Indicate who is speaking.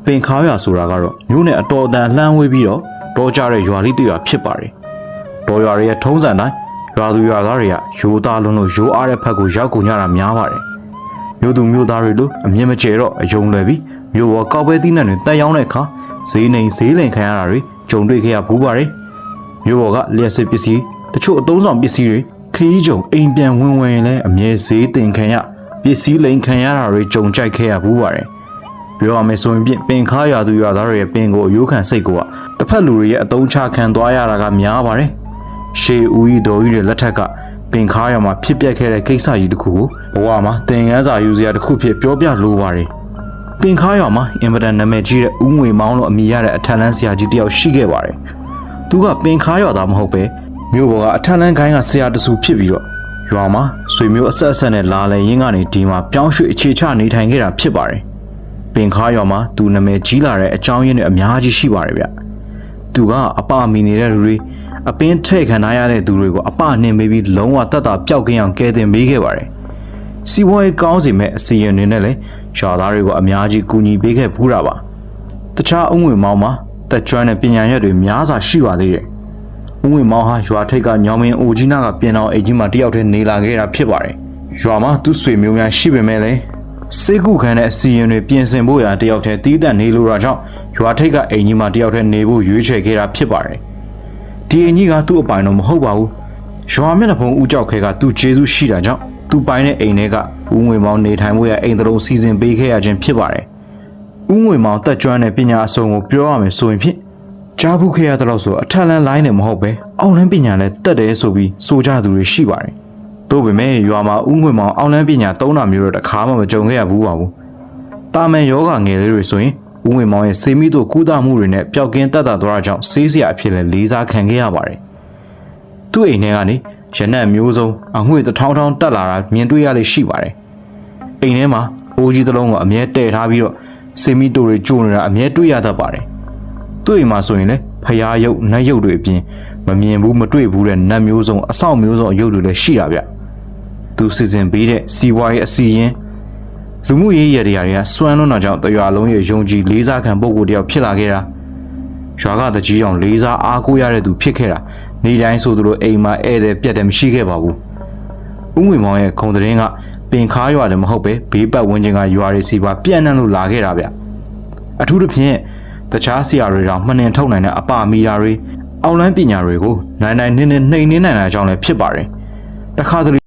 Speaker 1: ပင်ခါရွာဆိုတာကတော့မြို့နဲ့အတော်အတန်လှမ်းဝေးပြီးတော့တောကြတဲ့ရွာလေးတစ်ရွာဖြစ်ပါတယ်။တောရွာရဲ့ထုံးစံတိုင်းရွာသူရွာသားတွေကရိုးသားလုံးလို့ရိုးအားတဲ့ဖက်ကိုရောက်ကုန်ကြတာများပါတယ်။မြို့သူမြို့သားတွေလိုအမြင်မကျတော့အယုံလွယ်ပြီးမြို့ပေါ်ကောက်ပဲသီးနှံတွေတက်ရောက်တဲ့အခါဈေးနှိမ်ဈေးလင်ခံရတာတွေကြုံတွေ့ခဲ့ရဘူးပါတယ်။မြို့ပေါ်ကလျှက်စစ်ပစ္စည်းတချို့အသုံးဆောင်ပစ္စည်းတွေခရီးကြုံအိမ်ပြန်ဝင်ဝင်လဲအမြဲဈေးတင်ခံရပစ္စည်းလိမ်ခံရတာတွေကြုံကြိုက်ခဲ့ရဘူးပါတယ်။ပြောရမယ်ဆိုရင်ပင်ခါရွာသူရွာသားတွေရဲ့ပင်ကိုအယိုးခံစိတ်ကိုတစ်ဖက်လူတွေရဲ့အတုံးချခံသွားရတာကများပါတယ်။ရှေးဦးကြီးတော်ကြီးတွေလက်ထက်ကပင်ခါရွာမှာဖြစ်ပျက်ခဲ့တဲ့ကိစ္စကြီးတစ်ခုကိုဘဝမှာသင်ခန်းစာယူစရာတစ်ခုဖြစ်ပြောပြလိုပါတယ်။ပင်ခါရွာမှာအင်မတန်နာမည်ကြီးတဲ့ဦးငွေမောင်းလို့အမည်ရတဲ့အထက်လန်းဆရာကြီးတယောက်ရှိခဲ့ပါတယ်။သူကပင်ခါရွာသားမဟုတ်ပဲမြို့ပေါ်ကအထက်လန်းခိုင်းကဆရာတဆူဖြစ်ပြီးတော့ရွာမှာဆွေမျိုးအဆက်အဆက်နဲ့လာလဲရင်းကနေဒီမှာပြောင်းရွှေ့အခြေချနေထိုင်ခဲ့တာဖြစ်ပါတယ်။ပင်ခါရွာမှာသူနာမည်ကြီးလာတဲ့အကြောင်းရင်းတွေအများကြီးရှိပါတယ်ဗျ။သူကအပမီနေတဲ့လူတွေအပင်းထဲ့ခံရတဲ့သူတွေကိုအပနှင်ပေးပြီးလုံးဝတတ်တာပျောက်ကင်းအောင်ကဲတင်ပေးခဲ့ပါတယ်။စီးပွားရေးကောင်းစီမဲ့အစီအရင်တွေနဲ့လည်းရွာသားတွေကိုအများကြီးကူညီပေးခဲ့ဘူးတာပါ။တခြားအုံငွေမောင်းမှာတက်ကျွမ်းတဲ့ပညာရက်တွေများစွာရှိပါသေးတယ်။အုံငွေမောင်းဟာရွာထိပ်ကညောင်မင်းအိုကြီးနာကပြင်အောင်အိမ်ကြီးမှာတယောက်တည်းနေလာခဲ့တာဖြစ်ပါတယ်။ရွာမှာသူ့ဆွေမျိုးများရှိပေမဲ့လည်းစေကုခန်းတဲ့အစီရင်တွေပြင်ဆင်ဖို့ရာတယောက်တည်းတီးတန့်နေလို့တာကြောင့်ရွာထိပ်ကအိမ်ကြီးမှာတယောက်တည်းနေဖို့ရွေးချယ်ခဲ့တာဖြစ်ပါတယ်။ဒီအိမ်ကြီးကသူ့အပိုင်တော့မဟုတ်ပါဘူး။ရွာမျက်နှာဖုံးဦးကြောက်ခဲကသူ့ကျေးဇူးရှိတာကြောင့်သူ့ပိုင်တဲ့အိမ်ထဲကဦးငွေမောင်းနေထိုင်ဖို့ရာအိမ်တလုံးစီစဉ်ပေးခဲ့ရခြင်းဖြစ်ပါတယ်။ဦးငွေမောင်းတက်ကျွမ်းတဲ့ပညာအစုံကိုပြောရမယ်ဆိုရင်ဖြင့်ကြားဘူးခဲ့ရတဲ့လို့ဆိုအထက်လန်းလိုင်းနဲ့မဟုတ်ပဲအောက်လန်းပညာနဲ့တက်တယ်ဆိုပြီးဆိုကြသူတွေရှိပါတယ်။သို့ပေမဲ့ရွာမှာဦးငွေမောင်အောက်လန်းပညာသုံးတာမျိုးတော့တစ်ခါမှမကြုံခဲ့ရဘူးပါဘူး။တာမန်ယောဂငယ်လေးတွေဆိုရင်ဦးငွေမောင်ရဲ့ဆေးမိတို့ကုသမှုတွေနဲ့ပျောက်ကင်းတက်တာသွားတာကြောင့်ဆေးစရာအဖြစ်လည်းလေးစားခံခဲ့ရပါတယ်။သူ့အိမ်ထဲကနေရနက်မျိုးစုံအငွေ့တထောင်းထောင်းတက်လာတာမြင်တွေ့ရလေရှိပါတယ်။အိမ်ထဲမှာအိုးကြီးတစ်လုံးကိုအမြဲတည်ထားပြီးတော့ဆေးမိတို့တွေကျိုးနေတာအမြဲတွေ့ရတတ်ပါတယ်။သူ့အိမ်မှာဆိုရင်လည်းဖျားရုပ်နတ်ရုပ်တွေအပြင်မမြင်ဘူးမတွေ့ဘူးတဲ့နတ်မျိုးစုံအဆောက်မျိုးစုံအရုပ်တွေလည်းရှိတာဗျ။သူစီစဉ်ပေးတဲ့စီဝါရေးအစီရင်လူမှုရေးရတဲ့တွေကစွမ်းလွန်းတာကြောင့်တရွာလုံးရဲ့ယုံကြည်လေးစားခံပုံကိုယ်တယောက်ဖြစ်လာခဲ့တာရွာကတကြီးအောင်လေးစားအားကိုးရတဲ့သူဖြစ်ခဲ့တာနေတိုင်းဆိုသူတို့အိမ်မှာဧည့်သည်ပြတ်တယ်မရှိခဲ့ပါဘူးဦးငွေမောင်ရဲ့ခုံသတင်းကပင်ခါရွာတယ်မဟုတ်ပဲဘေးပတ်ဝန်းကျင်ကရွာတွေစီပါပြန့်နှံ့လို့လာခဲ့တာဗျအထူးသဖြင့်တခြားဆရာတွေတောင်မှန်နှင်ထုတ်နိုင်တဲ့အပမီတာတွေအောက်လန်းပညာတွေကိုနိုင်နိုင်နှင်းနှိမ်နှင်းနိုင်တာကြောင့်လည်းဖြစ်ပါတယ်တခါတလေ